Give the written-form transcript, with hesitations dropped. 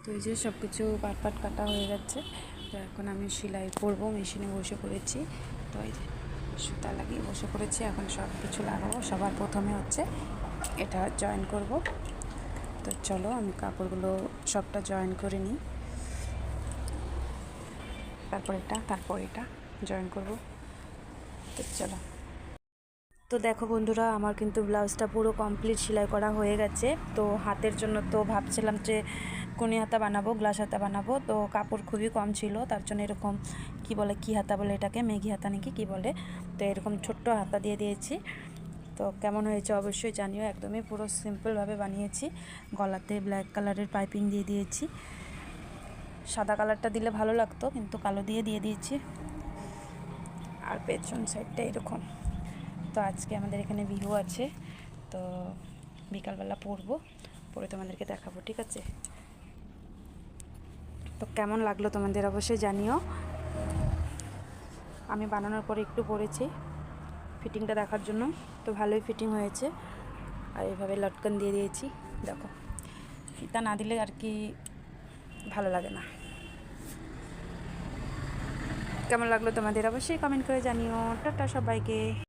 তো এই যে সব কিছু পাট পাট কাটা হয়ে যাচ্ছে। তো এখন আমি সেলাই করব, মেশিনে বসে পড়েছি। তো এই যে সুতা লাগিয়ে বসে পড়েছি, এখন সব কিছু লাগাবো। সবার প্রথমে হচ্ছে এটা জয়েন করব। তো চলো আমি কাপড়গুলো সবটা জয়েন করে নিই, তারপর এটা জয়েন করব। তো চলো। তো দেখো বন্ধুরা, আমার কিন্তু ব্লাউজটা পুরো কমপ্লিট সেলাই করা হয়ে গেছে। তো হাতের জন্য তো ভাবছিলাম যে কোনি হাতা বানাবো, গ্লাস হাতা বানাবো। তো কাপড় খুবই কম ছিল, তার জন্য এরকম কী হাতা বলে এটাকে, মেঘি হাতা নাকি কী বলে। তো এরকম ছোট্ট হাতা দিয়ে দিয়েছি। তো কেমন হয়েছে অবশ্যই জানিও। একদমই পুরো সিম্পলভাবে বানিয়েছি। গলাতে ব্ল্যাক কালারের পাইপিং দিয়ে দিয়েছি। সাদা কালারটা দিলে ভালো লাগতো, কিন্তু কালো দিয়ে দিয়েছি। আর পেছন সাইডটা এরকম। তো আজকে আমাদের এখানে বিহু আছে, তো বিকালবেলা পরে তোমাদেরকে দেখাবো, ঠিক আছে? তো কেমন লাগলো তোমাদের অবশ্যই জানিও। আমি বানানোর পরে একটু পরেছি ফিটিংটা দেখার জন্য। তো ভালোই ফিটিং হয়েছে। আর এইভাবে লটকান দিয়ে দিয়েছি। দেখো, ফিতা না দিলে আর কি ভালো লাগে না। কেমন লাগলো তোমাদের অবশ্যই কমেন্ট করে জানিও। টাটা সবাইকে।